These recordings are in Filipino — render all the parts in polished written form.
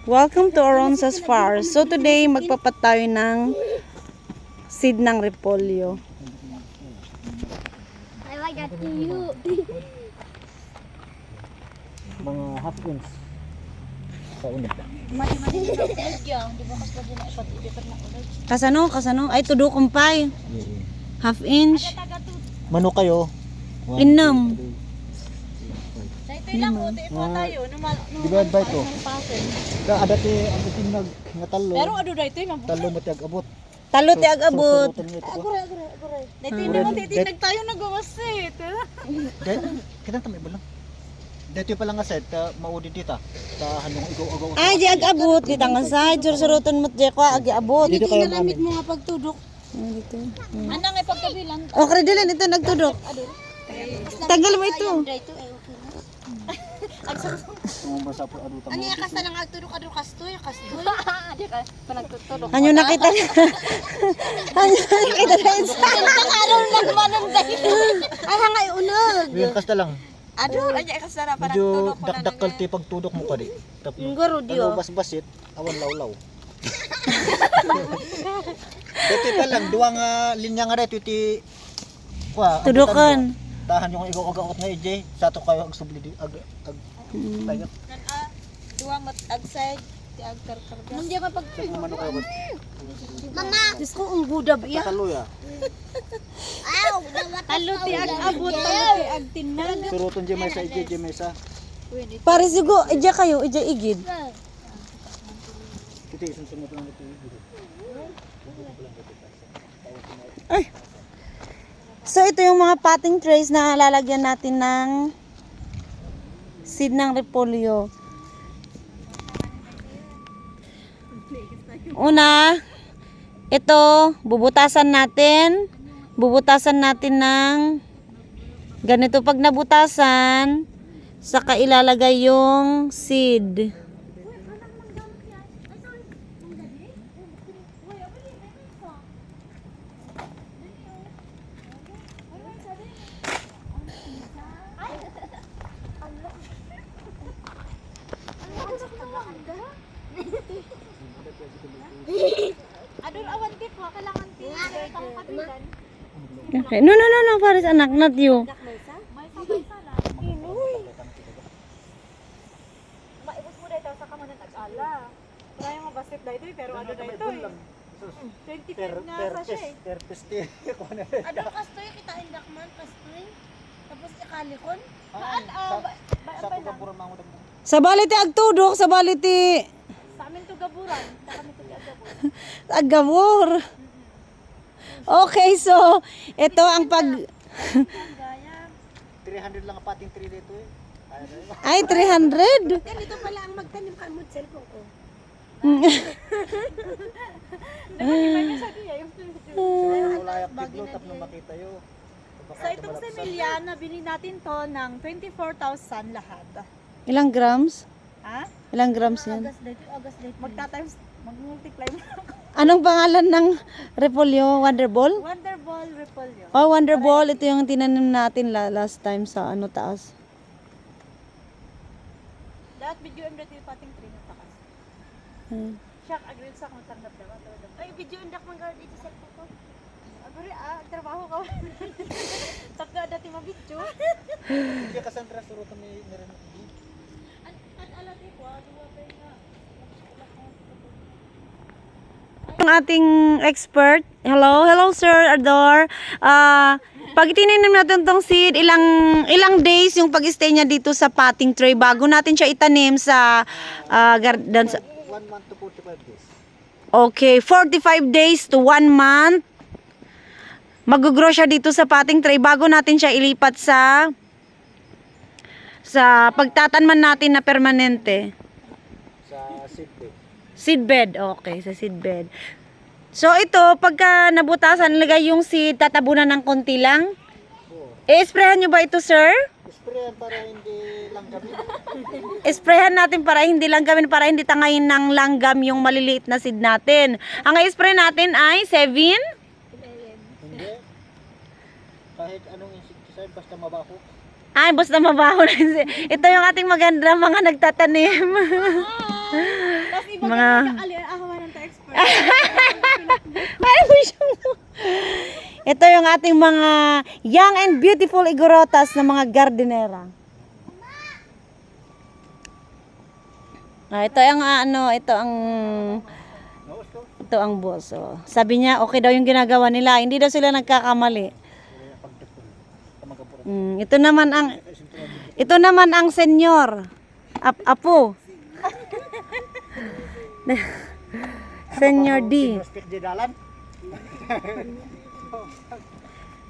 Welcome to Oronsas Farm. So today magpapat tayo ng seed ng repolyo. I like that to you. Mga half inch sa unod. Mati-mati na ulit yan. Di ba kasi na ipat na ulit? Kasano? Ay, tudo kumpay. Half inch. Mano kayo? Inam. Ito lang po, tayo. Divide by to. Ada ti ang tinag nga talo. Pero ano na ito, Talo mo ti agabot. Talo ti agabot. Agure. Dito naman titinag tayo nagawasit. Kita tamay ba lang? Dito pa lang nga set maudi dita. Ta hanong igaw-agaw. Ay, di agabot. Kita nga side. Surusurutan mo di ko agi abot. Dito kayo namin. Mo nga pagtudok. Dito. Anang ay pagkabilang. O, kredilan ito nagtudok. Tanggal mo ito. Dito ay okay na. Ang sarap. Mo basa po adu ta. Ano yung kasta lang agtudok kastoy. Di ka panagtutudok. Anyo nakita na. Anyo nakita na isa. Ang araw lang manong dahil. Ay hangay unog. Yung kasta lang. Ado, ay kasta na parang Medyo tudok ko na. dakdakal ti pagtudok mo pa di. Tapos Ngaro dio. bas-basit awan lawlaw. Dito pa lang duwa nga linya nga reto ti kwa. Tudukan. Tahan yung igaw-agaw nga ije sa to kayo ag subli di ag pagat. Duwang ag-side, ti ag-karkar. Hindi pa pag Mano kayo. Mama, Diyos ko ang budab iya. Talo ya. Talo ti ag-abot, talo ti ag-tinag. Suruton je may sa ije je may sa. Pare sigo, ija kayo, ija igid. Kita isunod lang ito. Ay. So ito yung mga potting trays na lalagyan natin ng seed ng repolyo. Una, ito bubutasan natin. Bubutasan natin ng ganito. Pag nabutasan, saka ilalagay yung seed. Adon awan tip ha, kailangan tip. Pang kabilan. Okay. No, Paris anak, not you. May sabay sala. Inoy. Maibos mo dito sa kamanan ag-ala. Try mo basit dito pero ano dito eh. 25 na sa siya eh. Per peste ko na. Ano kastoy kita indak man kastoy. Tapos ikalikon. Sa pagpura mo mo. Sa baliti agtudok, sa baliti Sa amin to gaburan. Sa kami to gaburan. agabor. Okay, so ito ang pag Gaya. 300 lang ang pating 3 dito eh. ay 300. Ganito pala ang magtanim ka mo cellphone ko. Wala yak tiglo tap na makita yo. So itong semilya, nabili natin to ng 24,000 lahat. Ilang grams? Ha? Ilang grams yan? Agas date. Magta-times, mag-multiply mo. Anong pangalan ng repolyo? Wonderball? Wonderball repolyo. Oh, Wonderball. Ito yung tinanim natin last time sa ano taas. Lahat video ang dati pating 3 na takas. Siya, agree sa akong tanggap naman. Ay, video ang dakman gawin dito sa ko. Aguri, trabaho ka. Tapos dati mabidyo. Hindi ka Sandra surutan ni meron. At alati ko, duwa pa nga. Ang ating expert. Hello Sir Ardor. Pag tinanim natin tong seed, ilang days yung pag-stay niya dito sa potting tray bago natin siya itanim sa garden. 1 month to 45 days. Okay, 45 days to 1 month. Mag-grow siya dito sa potting tray bago natin siya ilipat sa pagtatanman natin na permanente. Sa seed bed. Seedbed. Okay, sa seedbed. So ito, pagka nabutasan, lagay yung seed, tatabunan ng konti lang. I-sprayhan nyo ba ito, sir? Sprayan para hindi lang gabi. Sprayhan natin para hindi lang gawin, para hindi tangayin ng langgam yung maliliit na seed natin. Ang i-spray natin ay 7? Hindi. Kahit anong insecticide basta mabaho. Ay, basta mabaho na. Ito yung ating maganda mga nagtatanim. Tapos mga Ahawan ng expert. Ay, ito yung ating mga young and beautiful igorotas na mga gardenera. Ito ang ito ang boss. Oh. Sabi niya okay daw yung ginagawa nila, hindi daw sila nagkakamali. Ito naman ang senyor. Apo. Senyor D.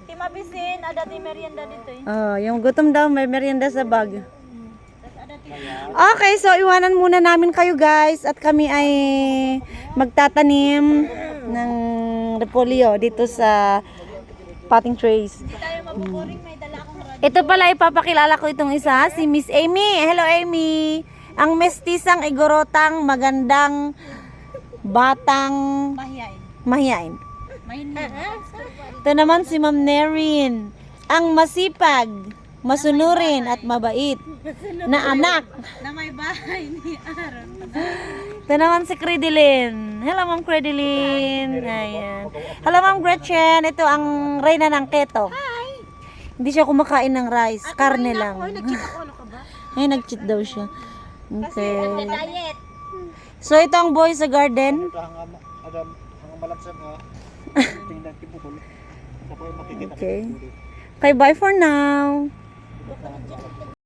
Timabisin, ada di merienda dito eh. Oh, yung gutom daw may merienda sa bag. Okay, so iwanan muna namin kayo guys at kami ay magtatanim ng repolyo dito sa potting trays. Hindi tayo mabuboring, may dala akong radio. Ito pala ipapakilala ko itong isa, si Miss Amy. Hello Amy. Ang mestisang igorotang magandang batang Mahiyain. mahiyain. Mahiyain. Ito naman si Ma'am Nerin. Ang masipag, masunurin at mabait na anak. Na may bahay ni Aaron. Ito naman si Credilyn. Hello Ma'am Credilyn. Ayan. Hello Ma'am Gretchen. Ito ang reyna ng keto. Hi! Hindi siya kumakain ng rice. Karne lang. Nag-cheat ako, ano ka ba? Ay, nag-cheat daw siya. Okay. Diet. So, ito ang boy sa garden. Adam, hanggang malabsan ha. Tingnan tibukol. Tapos makikita. Okay. Okay, bye for now.